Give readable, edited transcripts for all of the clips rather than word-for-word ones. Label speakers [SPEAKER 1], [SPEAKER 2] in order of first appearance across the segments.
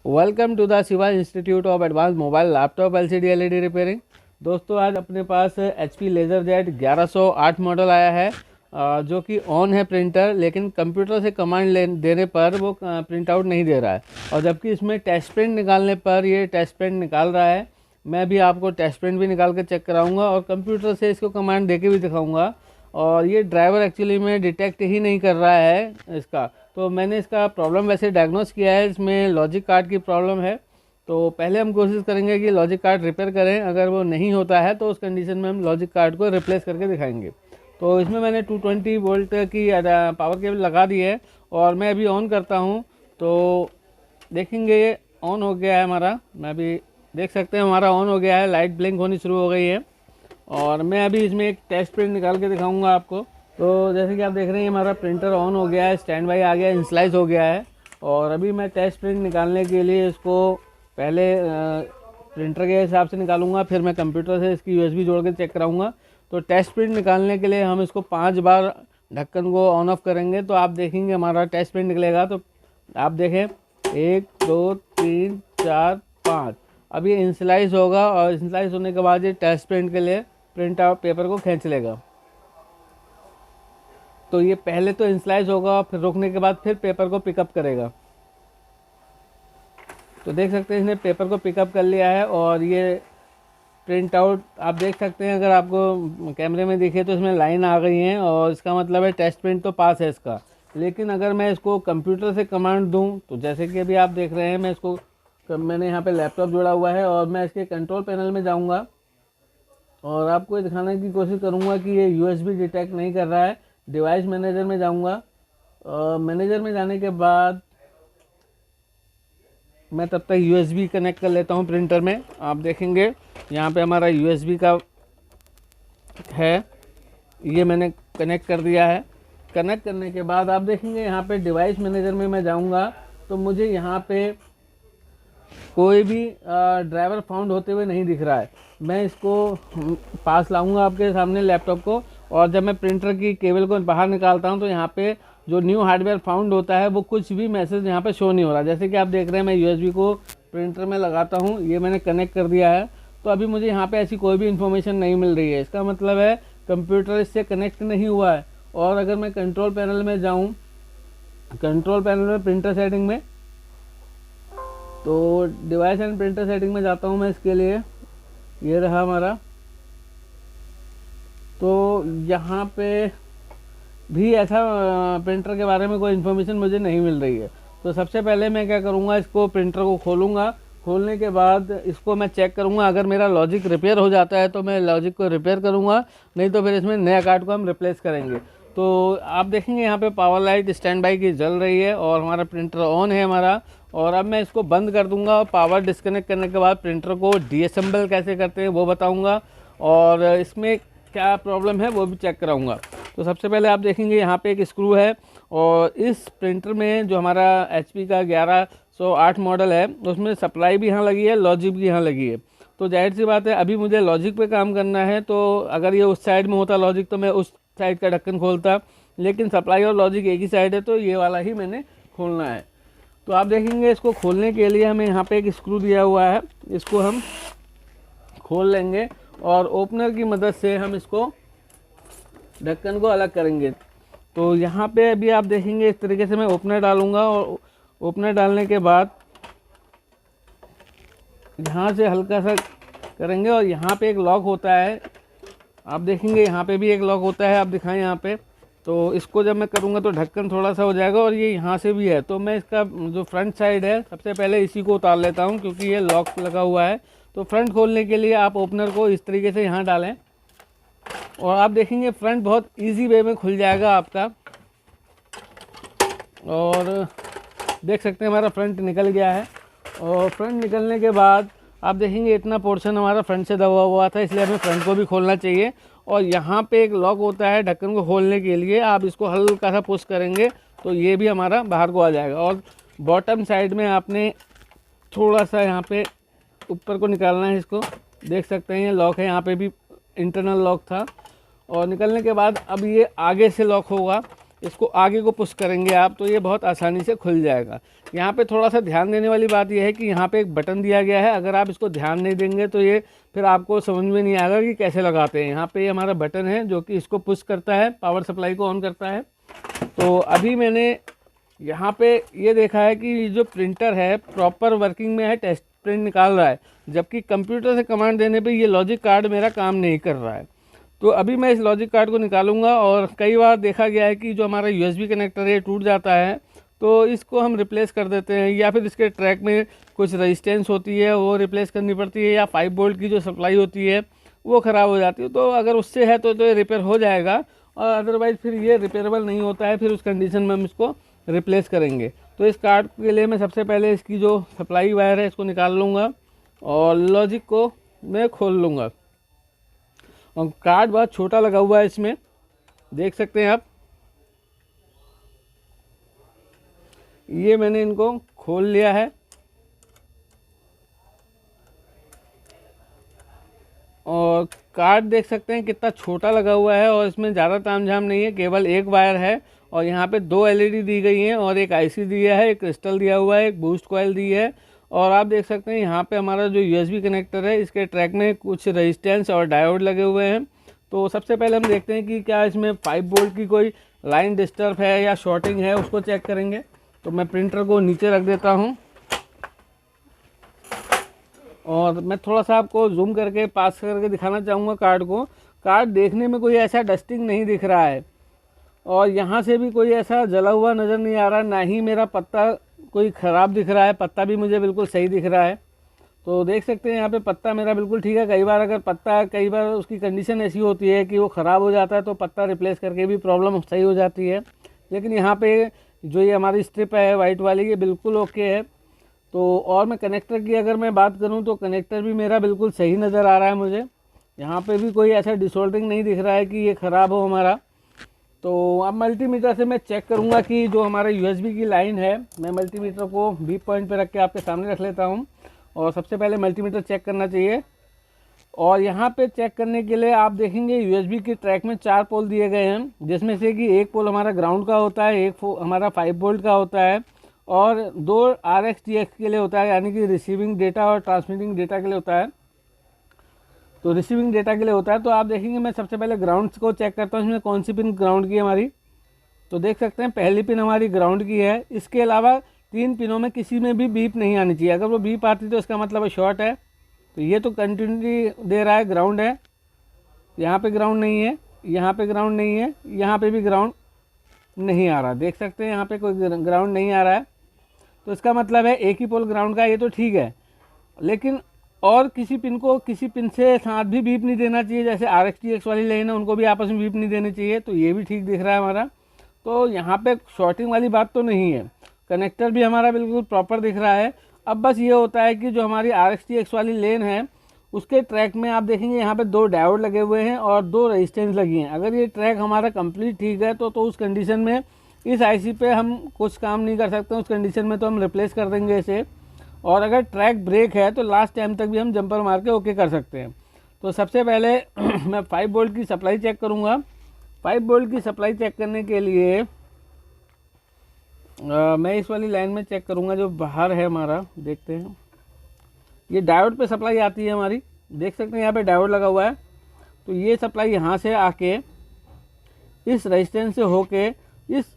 [SPEAKER 1] Welcome to the Shiva institute of advance mobile laptop LCD LED repairing. दोस्तों, आज अपने पास HP लेज़रजेट 1108 model आया है, जो कि ऑन है प्रिंटर, लेकिन कंप्यूटर से कमांड देने पर वो प्रिंट आउट नहीं दे रहा है। और जबकि इसमें टेस्ट प्रिंट निकालने पर ये टेस्ट प्रिंट निकाल रहा है। मैं भी आपको टेस्ट प्रिंट भी निकाल कर चेक कराऊंगा और कंप्यूटर से इसको कमांड दे के भी दिखाऊंगा। और ये ड्राइवर एक्चुअली में डिटेक्ट ही नहीं कर रहा है इसका। तो मैंने इसका प्रॉब्लम वैसे डायग्नोस किया है, इसमें लॉजिक कार्ड की प्रॉब्लम है। तो पहले हम कोशिश करेंगे कि लॉजिक कार्ड रिपेयर करें। अगर वो नहीं होता है तो उस कंडीशन में हम लॉजिक कार्ड को रिप्लेस करके दिखाएंगे। तो इसमें मैंने 220 वोल्ट की पावर केबल लगा दी है और मैं अभी ऑन करता हूँ तो देखेंगे ये ऑन हो गया है हमारा। मैं अभी देख सकते हैं हमारा ऑन हो गया है, लाइट ब्लिंक होनी शुरू हो गई है। और मैं अभी इसमें एक टेस्ट प्रिंट निकाल के दिखाऊंगा आपको। तो जैसे कि आप देख रहे हैं हमारा प्रिंटर ऑन हो गया है, स्टैंड बाई आ गया, इनिशियलाइज हो गया है। और अभी मैं टेस्ट प्रिंट निकालने के लिए इसको पहले प्रिंटर के हिसाब से निकालूंगा, फिर मैं कंप्यूटर से इसकी यूएसबी जोड़ के चेक कराऊंगा। तो टेस्ट प्रिंट निकालने के लिए हम इसको 5 बार ढक्कन को ऑन ऑफ करेंगे तो आप देखेंगे हमारा टेस्ट प्रिंट निकलेगा। तो आप देखें 1 2 3 4 5। अब ये इनिशियलाइज होगा और इनिशियलाइज होने के बाद ये टेस्ट प्रिंट के लिए प्रिंट आउट पेपर को खींच लेगा। तो ये पहले तो इनिशियलाइज होगा, फिर रुकने के बाद फिर पेपर को पिकअप करेगा। तो देख सकते हैं इसने पेपर को पिकअप कर लिया है और ये प्रिंट आउट आप देख सकते हैं। अगर आपको कैमरे में दिखे तो इसमें लाइन आ गई हैं और इसका मतलब है टेस्ट प्रिंट तो पास है इसका। लेकिन अगर मैं इसको कंप्यूटर से कमांड दूं तो जैसे कि अभी आप देख रहे हैं, मैंने यहाँ पे लैपटॉप जोड़ा हुआ है और मैं इसके कंट्रोल पैनल में जाऊँगा और आपको दिखाने की कोशिश करूँगा कि ये यूएसबी डिटेक्ट नहीं कर रहा है। डिवाइस मैनेजर में जाऊँगा और मैनेजर में जाने के बाद मैं तब तक यूएसबी कनेक्ट कर लेता हूँ प्रिंटर में। आप देखेंगे यहाँ पे हमारा यूएसबी का है, ये मैंने कनेक्ट कर दिया है। कनेक्ट करने के बाद आप देखेंगे यहाँ पे डिवाइस मैनेजर में मैं जाऊँगा तो मुझे यहाँ पे कोई भी ड्राइवर फाउंड होते हुए नहीं दिख रहा है। मैं इसको पास लाऊंगा आपके सामने लैपटॉप को, और जब मैं प्रिंटर की केबल को बाहर निकालता हूं तो यहाँ पे जो न्यू हार्डवेयर फाउंड होता है वो कुछ भी मैसेज यहाँ पे शो नहीं हो रहा। जैसे कि आप देख रहे हैं मैं यूएसबी को प्रिंटर में लगाता हूँ, ये मैंने कनेक्ट कर दिया है। तो अभी मुझे यहाँ पे ऐसी कोई भी इन्फॉर्मेशन नहीं मिल रही है। इसका मतलब है कंप्यूटर इससे कनेक्ट नहीं हुआ है। और अगर मैं कंट्रोल पैनल में जाऊँ, कंट्रोल पैनल में प्रिंटर सेटिंग में, तो डिवाइस एंड प्रिंटर सेटिंग में जाता हूँ मैं इसके लिए। ये रहा हमारा। तो यहाँ पे भी ऐसा प्रिंटर के बारे में कोई इन्फॉर्मेशन मुझे नहीं मिल रही है। तो सबसे पहले मैं क्या करूँगा, इसको प्रिंटर को खोलूँगा। खोलने के बाद इसको मैं चेक करूँगा। अगर मेरा लॉजिक रिपेयर हो जाता है तो मैं लॉजिक को रिपेयर करूँगा, नहीं तो फिर इसमें नया कार्ड को हम रिप्लेस करेंगे। तो आप देखेंगे यहाँ पे पावर लाइट स्टैंड बाई की जल रही है और हमारा प्रिंटर ऑन है हमारा। और अब मैं इसको बंद कर दूंगा और पावर डिस्कनेक्ट करने के बाद प्रिंटर को डीअसेंबल कैसे करते हैं वो बताऊंगा और इसमें क्या प्रॉब्लम है वो भी चेक कराऊंगा। तो सबसे पहले आप देखेंगे यहाँ पे एक स्क्रू है और इस प्रिंटर में जो हमारा एचपी का 1108 मॉडल है उसमें सप्लाई भी यहाँ लगी है, लॉजिक भी यहाँ लगी है। तो जाहिर सी बात है अभी मुझे लॉजिक पे काम करना है। तो अगर ये उस साइड में होता लॉजिक तो मैं उस साइड का ढक्कन खोलता, लेकिन सप्लाई और लॉजिक एक ही साइड है तो ये वाला ही मैंने खोलना है। तो आप देखेंगे इसको खोलने के लिए हमें यहाँ पे एक स्क्रू दिया हुआ है, इसको हम खोल लेंगे और ओपनर की मदद से हम इसको ढक्कन को अलग करेंगे। तो यहाँ पे अभी आप देखेंगे इस तरीके से मैं ओपनर डालूंगा और ओपनर डालने के बाद यहाँ से हल्का सा करेंगे और यहाँ पे एक लॉक होता है। आप देखेंगे यहाँ पे भी एक लॉक होता है, आप दिखाएं यहाँ पे। तो इसको जब मैं करूँगा तो ढक्कन थोड़ा सा हो जाएगा और ये यहाँ से भी है। तो मैं इसका जो फ्रंट साइड है सबसे पहले इसी को उतार लेता हूँ क्योंकि ये लॉक लगा हुआ है। तो फ्रंट खोलने के लिए आप ओपनर को इस तरीके से यहाँ डालें और आप देखेंगे फ्रंट बहुत इजी वे में खुल जाएगा आपका। और देख सकते हैं हमारा फ्रंट निकल गया है। और फ्रंट निकलने के बाद आप देखेंगे इतना पोर्शन हमारा फ्रंट से दबा हुआ था, इसलिए हमें फ्रंट को भी खोलना चाहिए। और यहाँ पे एक लॉक होता है ढक्कन को खोलने के लिए, आप इसको हल्का सा पुश करेंगे तो ये भी हमारा बाहर को आ जाएगा। और बॉटम साइड में आपने थोड़ा सा यहाँ पे ऊपर को निकालना है, इसको देख सकते हैं ये लॉक है, यहाँ पे भी इंटरनल लॉक था। और निकलने के बाद अब ये आगे से लॉक होगा। इसको आगे को पुश करेंगे आप तो ये बहुत आसानी से खुल जाएगा। यहाँ पे थोड़ा सा ध्यान देने वाली बात यह है कि यहाँ पे एक बटन दिया गया है, अगर आप इसको ध्यान नहीं देंगे तो ये फिर आपको समझ में नहीं आएगा कि कैसे लगाते हैं। यहाँ पे ये हमारा बटन है जो कि इसको पुश करता है, पावर सप्लाई को ऑन करता है। तो अभी मैंने यहाँ पे ये देखा है कि जो प्रिंटर है प्रॉपर वर्किंग में है, टेस्ट प्रिंट निकाल रहा है, जबकि कंप्यूटर से कमांड देने पे ये लॉजिक कार्ड मेरा काम नहीं कर रहा है। तो अभी मैं इस लॉजिक कार्ड को निकालूंगा, और कई बार देखा गया है कि जो हमारा यूएसबी कनेक्टर है टूट जाता है, तो इसको हम रिप्लेस कर देते हैं, या फिर इसके ट्रैक में कुछ रेजिस्टेंस होती है वो रिप्लेस करनी पड़ती है, या 5 वोल्ट की जो सप्लाई होती है वो ख़राब हो जाती है। तो अगर उससे है तो ये रिपेयर हो जाएगा, और अदरवाइज़ फिर ये रिपेयरेबल नहीं होता है, फिर उस कंडीशन में हम इसको रिप्लेस करेंगे। तो इस कार्ड के लिए मैं सबसे पहले इसकी जो सप्लाई वायर है इसको निकाल लूँगा और लॉजिक को मैं खोल लूँगा। और कार्ड बहुत छोटा लगा हुआ है इसमें, देख सकते हैं आप। ये मैंने इनको खोल लिया है, और कार्ड देख सकते हैं कितना छोटा लगा हुआ है, और इसमें ज़्यादा तामझाम नहीं है, केवल एक वायर है, और यहाँ पे 2 एलईडी दी गई हैं, और एक आईसी दिया है, एक क्रिस्टल दिया हुआ है, एक बूस्ट कॉइल दी है। और आप देख सकते हैं यहाँ पे हमारा जो यूएसबी कनेक्टर है इसके ट्रैक में कुछ रेजिस्टेंस और डायोड लगे हुए हैं। तो सबसे पहले हम देखते हैं कि क्या इसमें 5 वोल्ट की कोई लाइन डिस्टर्ब है या शॉर्टिंग है, उसको चेक करेंगे। तो मैं प्रिंटर को नीचे रख देता हूँ, और मैं थोड़ा सा आपको जूम करके पास करके दिखाना चाहूँगा कार्ड को। कार्ड देखने में कोई ऐसा डस्टिंग नहीं दिख रहा है, और यहाँ से भी कोई ऐसा जला हुआ नज़र नहीं आ रहा, ना ही मेरा पत्ता कोई ख़राब दिख रहा है, पत्ता भी मुझे बिल्कुल सही दिख रहा है। तो देख सकते हैं यहाँ पे पत्ता मेरा बिल्कुल ठीक है। कई बार अगर पत्ता, कई बार उसकी कंडीशन ऐसी होती है कि वो ख़राब हो जाता है, तो पत्ता रिप्लेस करके भी प्रॉब्लम सही हो जाती है। लेकिन यहाँ पे जो ये हमारी स्ट्रिप है वाइट वाली, ये बिल्कुल ओके है। तो और मैं कनेक्टर की अगर मैं बात करूँ तो कनेक्टर भी मेरा बिल्कुल सही नज़र आ रहा है मुझे। यहाँ पे भी कोई ऐसा डिसोल्डरिंग नहीं दिख रहा है कि ये ख़राब हो हमारा। तो अब मल्टीमीटर से मैं चेक करूँगा कि जो हमारा यूएसबी की लाइन है, मैं मल्टीमीटर को बीप पॉइंट पे रख के आपके सामने रख लेता हूँ, और सबसे पहले मल्टीमीटर चेक करना चाहिए। और यहाँ पे चेक करने के लिए आप देखेंगे यूएसबी के ट्रैक में 4 पोल दिए गए हैं, जिसमें से कि एक पोल हमारा ग्राउंड का होता है, एक हमारा 5 वोल्ट का होता है, और 2 RX-TX के लिए होता है, यानी कि रिसीविंग डेटा और ट्रांसमिटिंग डेटा के लिए होता है। तो रिसीविंग डेटा के लिए होता है। तो आप देखेंगे मैं सबसे पहले ग्राउंड को चेक करता हूँ, इसमें कौन सी पिन ग्राउंड की है हमारी। तो देख सकते हैं पहली पिन हमारी ग्राउंड की है। इसके अलावा 3 पिनों में किसी में भी बीप नहीं आनी चाहिए, अगर वो बीप आती तो इसका मतलब शॉर्ट है। तो ये तो कंटिन्यूटी दे रहा है, ग्राउंड है। यहाँ पे ग्राउंड नहीं है, यहाँ पे ग्राउंड नहीं है, यहाँ पे भी ग्राउंड नहीं आ रहा, देख सकते हैं यहाँ पे कोई ग्राउंड नहीं आ रहा है। तो इसका मतलब है एक ही पोल ग्राउंड का, ये तो ठीक है। लेकिन और किसी पिन को किसी पिन से साथ भी बीप नहीं देना चाहिए, जैसे RX-TX वाली लाइन है उनको भी आपस में बीप नहीं देनी चाहिए। तो ये भी ठीक दिख रहा है हमारा। तो यहाँ पे शॉर्टिंग वाली बात तो नहीं है, कनेक्टर भी हमारा बिल्कुल प्रॉपर दिख रहा है। अब बस ये होता है कि जो हमारी RX-TX वाली लेन है उसके ट्रैक में आप देखेंगे यहाँ पे 2 डायोड लगे हुए हैं और 2 रेजिस्टेंस लगी हैं। अगर ये ट्रैक हमारा कंप्लीट ठीक है तो उस कंडीशन में इस आईसी पे हम कुछ काम नहीं कर सकते, उस कंडीशन में तो हम रिप्लेस कर देंगे इसे। और अगर ट्रैक ब्रेक है तो लास्ट टाइम तक भी हम जंपर मार के ओके कर सकते हैं। तो सबसे पहले मैं 5 वोल्ट की सप्लाई चेक करूँगा। 5 वोल्ट की सप्लाई चेक करने के लिए मैं इस वाली लाइन में चेक करूँगा जो बाहर है हमारा। देखते हैं ये डायोड पे सप्लाई आती है हमारी, देख सकते हैं यहाँ पे डायोड लगा हुआ है। तो ये सप्लाई यहाँ से आके इस रेजिस्टेंस से होके इस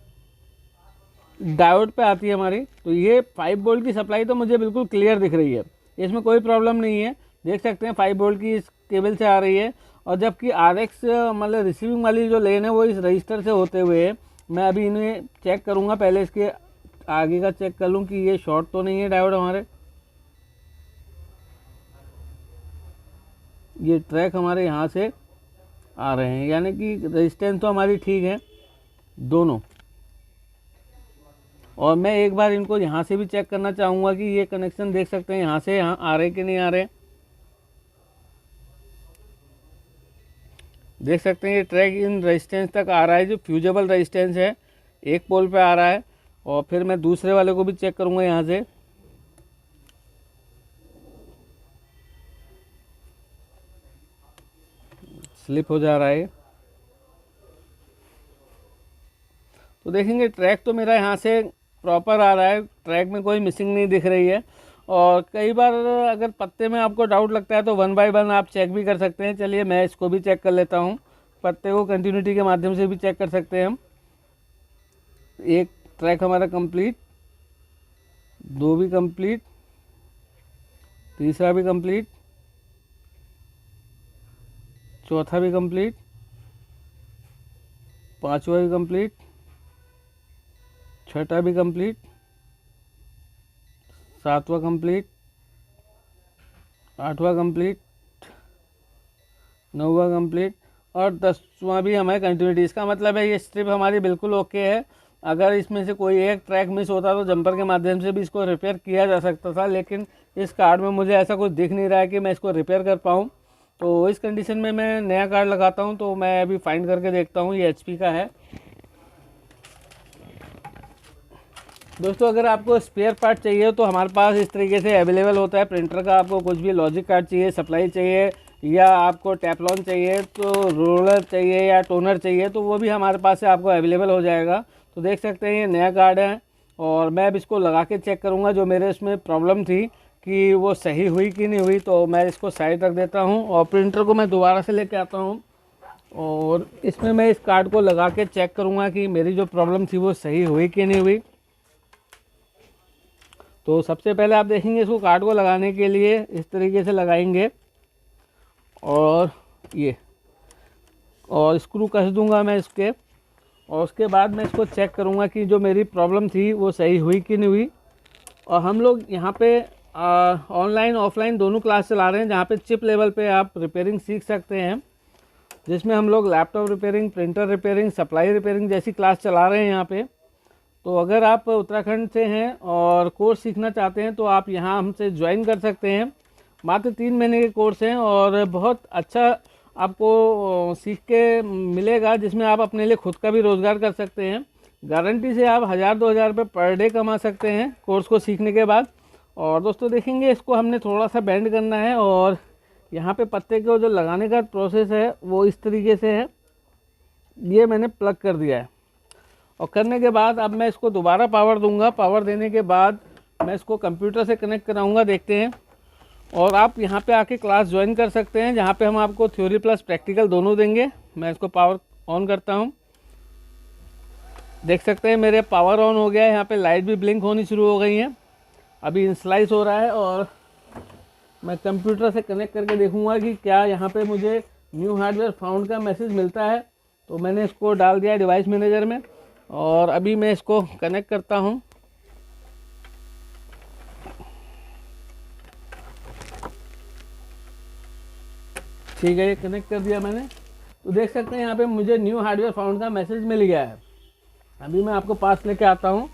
[SPEAKER 1] डायोड पे आती है हमारी। तो ये 5 वोल्ट की सप्लाई तो मुझे बिल्कुल क्लियर दिख रही है, इसमें कोई प्रॉब्लम नहीं है। देख सकते हैं 5 वोल्ट की इस केबल से आ रही है, और जबकि RX मतलब रिसीविंग वाली जो लेन है वो इस रजिस्टर से होते हुए मैं अभी इन्हें चेक करूँगा। पहले इसके आगे का चेक कर लूँ कि ये शॉर्ट तो नहीं है डायोड हमारे। ये ट्रैक हमारे यहाँ से आ रहे हैं, यानी कि रेजिस्टेंस तो हमारी ठीक है दोनों। और मैं एक बार इनको यहाँ से भी चेक करना चाहूँगा कि ये कनेक्शन देख सकते हैं यहाँ से यहाँ आ रहे कि नहीं आ रहे। देख सकते हैं ये ट्रैक इन रेजिस्टेंस तक आ रहा है, जो फ्यूजेबल रेजिस्टेंस है एक पोल पे आ रहा है। और फिर मैं दूसरे वाले को भी चेक करूँगा यहाँ से। स्लिप हो जा रहा है। तो देखेंगे ट्रैक तो मेरा यहाँ से प्रॉपर आ रहा है, ट्रैक में कोई मिसिंग नहीं दिख रही है। और कई बार अगर पत्ते में आपको डाउट लगता है तो 1 बाय 1 आप चेक भी कर सकते हैं। चलिए मैं इसको भी चेक कर लेता हूँ, पत्ते को कंटिन्यूटी के माध्यम से भी चेक कर सकते हैं हम। एक ट्रैक हमारा कंप्लीट, 2 भी कंप्लीट, तीसरा भी कंप्लीट, चौथा भी कंप्लीट, पांचवा भी कंप्लीट, छठा भी कंप्लीट, सातवां कंप्लीट, आठवां कंप्लीट, नौवां कंप्लीट और 10वां भी हमारे कंटिन्यूटी। इसका मतलब है ये स्ट्रिप हमारी बिल्कुल ओके है। अगर इसमें से कोई एक ट्रैक मिस होता तो जंपर के माध्यम से भी इसको रिपेयर किया जा सकता था, लेकिन इस कार्ड में मुझे ऐसा कुछ दिख नहीं रहा है कि मैं इसको रिपेयर कर पाऊँ। तो इस कंडीशन में मैं नया कार्ड लगाता हूँ। तो मैं अभी फाइंड करके देखता हूँ, ये HP का है। दोस्तों अगर आपको स्पेयर पार्ट चाहिए तो हमारे पास इस तरीके से अवेलेबल होता है प्रिंटर का। आपको कुछ भी लॉजिक कार्ड चाहिए, सप्लाई चाहिए, या आपको टेफ्लॉन चाहिए, तो रोलर चाहिए या टोनर चाहिए, तो वो भी हमारे पास से आपको अवेलेबल हो जाएगा। तो देख सकते हैं ये नया कार्ड है और मैं अब इसको लगा के चेक करूँगा जो मेरे इसमें प्रॉब्लम थी कि वो सही हुई कि नहीं हुई। तो मैं इसको साइड रख देता हूँ और प्रिंटर को मैं दोबारा से लेके आता हूँ और इसमें मैं इस कार्ड को लगा के चेक करूँगा कि मेरी जो प्रॉब्लम थी वो सही हुई कि नहीं हुई। तो सबसे पहले आप देखेंगे इसको कार्ड को लगाने के लिए इस तरीके से लगाएंगे और ये और स्क्रू कस दूंगा मैं इसके, और उसके बाद मैं इसको चेक करूंगा कि जो मेरी प्रॉब्लम थी वो सही हुई कि नहीं हुई। और हम लोग यहाँ पे ऑनलाइन ऑफलाइन दोनों क्लास चला रहे हैं, जहाँ पे चिप लेवल पे आप रिपेयरिंग सीख सकते हैं, जिसमें हम लोग laptop repairing, printer repairing, supply repairing जैसी क्लास चला रहे हैं यहाँ पे। तो अगर आप उत्तराखंड से हैं और कोर्स सीखना चाहते हैं तो आप यहाँ हमसे ज्वाइन कर सकते हैं। मात्र 3 महीने के कोर्स हैं और बहुत अच्छा आपको सीख के मिलेगा, जिसमें आप अपने लिए खुद का भी रोज़गार कर सकते हैं। गारंटी से आप 1000-2000 रुपये पर डे कमा सकते हैं कोर्स को सीखने के बाद। और दोस्तों देखेंगे इसको हमने थोड़ा सा बेंड करना है और यहाँ पे पत्ते को जो लगाने का प्रोसेस है वो इस तरीके से है। ये मैंने प्लग कर दिया है और करने के बाद अब मैं इसको दोबारा पावर दूंगा। पावर देने के बाद मैं इसको कंप्यूटर से कनेक्ट कराऊंगा, देखते हैं। और आप यहाँ पे आके क्लास ज्वाइन कर सकते हैं, जहाँ पे हम आपको थ्योरी प्लस प्रैक्टिकल दोनों देंगे। मैं इसको पावर ऑन करता हूँ, देख सकते हैं मेरे पावर ऑन हो गया है। यहाँ पे लाइट भी ब्लिंक होनी शुरू हो गई है। अभी इंस्लाइस हो रहा है और मैं कंप्यूटर से कनेक्ट करके देखूँगा कि क्या यहाँ पे मुझे न्यू हार्डवेयर फाउंड का मैसेज मिलता है। तो मैंने इसको डाल दिया डिवाइस मैनेजर में और अभी मैं इसको कनेक्ट करता हूं। ठीक है, ये कनेक्ट कर दिया मैंने। तो देख सकते हैं यहाँ पे मुझे न्यू हार्डवेयर फाउंड का मैसेज मिल गया है। अभी मैं आपको पास लेके आता हूं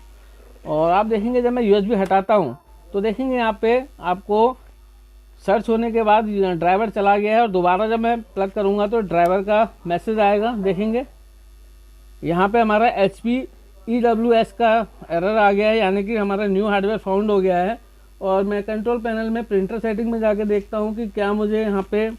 [SPEAKER 1] और आप देखेंगे जब मैं USB हटाता हूं तो देखेंगे यहाँ पे आपको सर्च होने के बाद ड्राइवर चला गया है। और दोबारा जब मैं प्लग करूँगा तो ड्राइवर का मैसेज आएगा। देखेंगे यहाँ पे हमारा HP EWS का एरर आ गया है, यानी कि हमारा न्यू हार्डवेयर फाउंड हो गया है। और मैं कंट्रोल पैनल में प्रिंटर सेटिंग में जाके देखता हूँ कि क्या मुझे यहाँ पे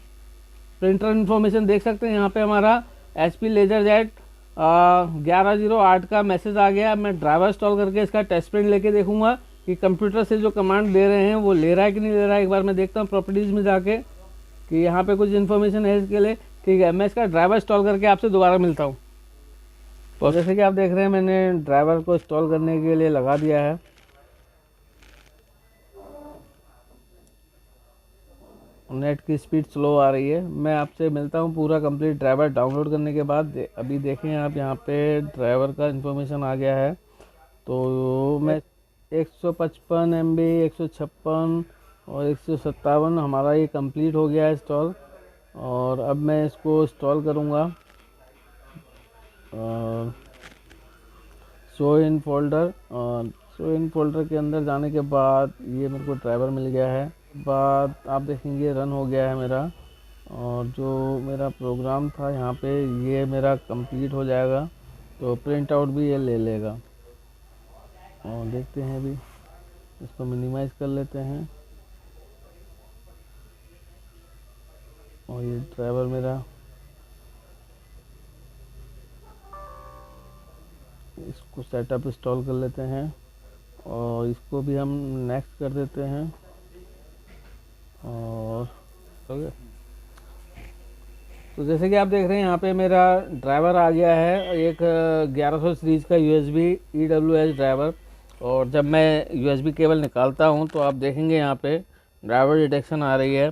[SPEAKER 1] प्रिंटर इन्फॉर्मेशन देख सकते हैं। यहाँ पे हमारा HP LaserJet 1108 का मैसेज आ गया। मैं ड्राइवर इंस्टॉल करके इसका टेस्ट प्रिंट लेके देखूँगा कि कंप्यूटर से जो कमांड दे रहे हैं वो ले रहा है कि नहीं ले रहा है। एक बार मैं देखता हूँ प्रॉपर्टीज़ में जाके कि यहाँ पे कुछ इन्फॉर्मेशन है इसके लिए। ठीक है, मैं इसका ड्राइवर इंस्टॉल करके आपसे दोबारा मिलता हूँ। तो जैसे कि आप देख रहे हैं मैंने ड्राइवर को इंस्टॉल करने के लिए लगा दिया है। नेट की स्पीड स्लो आ रही है। मैं आपसे मिलता हूँ पूरा कंप्लीट ड्राइवर डाउनलोड करने के बाद। अभी देखें आप, यहाँ पे ड्राइवर का इन्फॉर्मेशन आ गया है। तो मैं 155 MB, 156 और 157 हमारा ये कंप्लीट हो गया है इंस्टॉल। और अब मैं इसको इंस्टॉल करूँगा। Show in folder, show in folder के अंदर जाने के बाद ये मेरे को ड्राइवर मिल गया है। बाद आप देखेंगे रन हो गया है मेरा, और जो मेरा प्रोग्राम था यहाँ पे ये मेरा कंप्लीट हो जाएगा। तो प्रिंट आउट भी ये ले लेगा। और देखते हैं अभी, इसको मिनिमाइज़ कर लेते हैं। और ये ड्राइवर मेरा इसको सेटअप इंस्टॉल कर लेते हैं और इसको भी हम नेक्स्ट कर देते हैं और हो गया। तो जैसे कि आप देख रहे हैं यहाँ पे मेरा ड्राइवर आ गया है, एक 1100 सीरीज़ का USB EWS ड्राइवर। और जब मैं USB केबल निकालता हूँ तो आप देखेंगे यहाँ पे ड्राइवर डिटेक्शन आ रही है।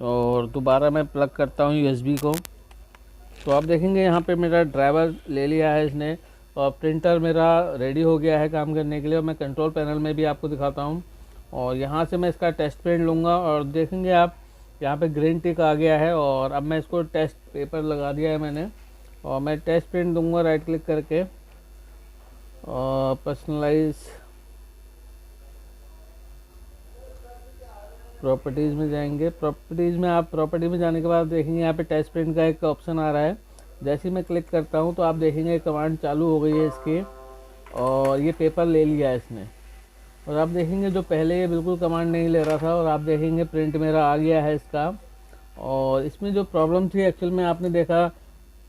[SPEAKER 1] और दोबारा मैं प्लग करता हूँ USB को तो आप देखेंगे यहाँ पे मेरा ड्राइवर ले लिया है इसने और प्रिंटर मेरा रेडी हो गया है काम करने के लिए। और मैं कंट्रोल पैनल में भी आपको दिखाता हूँ और यहाँ से मैं इसका टेस्ट प्रिंट लूँगा और देखेंगे आप यहाँ पे ग्रीन टिक आ गया है। और अब मैं इसको टेस्ट पेपर लगा दिया है मैंने और मैं टेस्ट प्रिंट दूंगा राइट क्लिक करके और पर्सनलाइज प्रॉपर्टीज़ में जाएंगे। प्रॉपर्टीज़ में आप प्रॉपर्टी में जाने के बाद देखेंगे यहाँ पे टेस्ट प्रिंट का एक ऑप्शन आ रहा है। जैसे ही मैं क्लिक करता हूँ तो आप देखेंगे कमांड चालू हो गई है इसकी और ये पेपर ले लिया है इसने। और आप देखेंगे जो पहले ये बिल्कुल कमांड नहीं ले रहा था और आप देखेंगे प्रिंट मेरा आ गया है इसका। और इसमें जो प्रॉब्लम थी एक्चुअल में आपने देखा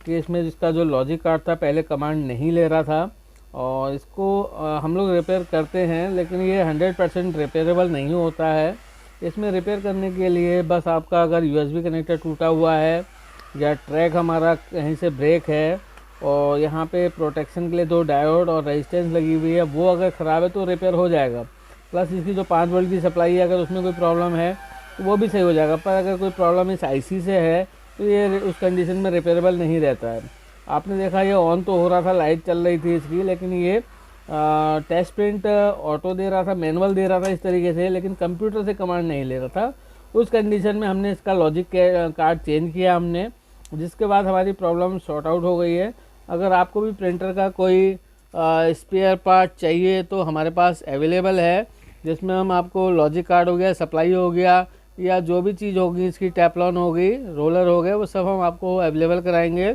[SPEAKER 1] कि इसमें जिसका जो लॉजिक कार्ड था पहले कमांड नहीं ले रहा था और इसको हम लोग रिपेयर करते हैं लेकिन ये 100% रिपेयरेबल नहीं होता है। इसमें रिपेयर करने के लिए बस आपका अगर USB कनेक्टर टूटा हुआ है या ट्रैक हमारा कहीं से ब्रेक है और यहाँ पे प्रोटेक्शन के लिए 2 डायोड और रेजिस्टेंस लगी हुई है वो अगर ख़राब है तो रिपेयर हो जाएगा। प्लस इसकी जो 5 वोल्ट की सप्लाई है अगर उसमें कोई प्रॉब्लम है तो वो भी सही हो जाएगा। पर अगर कोई प्रॉब्लम इस IC से है तो ये उस कंडीशन में रिपेयरेबल नहीं रहता है। आपने देखा ये ऑन तो हो रहा था, लाइट चल रही थी इसकी, लेकिन ये टेस्ट प्रिंट ऑटो दे रहा था, मैनुअल दे रहा था इस तरीके से, लेकिन कंप्यूटर से कमांड नहीं ले रहा था। उस कंडीशन में हमने इसका लॉजिक कार्ड चेंज किया हमने, जिसके बाद हमारी प्रॉब्लम सॉर्ट आउट हो गई है। अगर आपको भी प्रिंटर का कोई स्पेयर पार्ट चाहिए तो हमारे पास अवेलेबल है, जिसमें हम आपको लॉजिक कार्ड हो गया, सप्लाई हो गया या जो भी चीज़ होगी, इसकी टेफ्लॉन हो गई, रोलर हो गए, वो सब हम आपको अवेलेबल कराएंगे।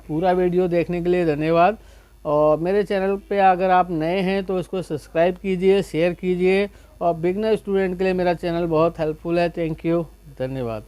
[SPEAKER 1] पूरा वीडियो देखने के लिए धन्यवाद। और मेरे चैनल पे अगर आप नए हैं तो इसको सब्सक्राइब कीजिए, शेयर कीजिए। और बिगनर स्टूडेंट के लिए मेरा चैनल बहुत हेल्पफुल है। थैंक यू, धन्यवाद।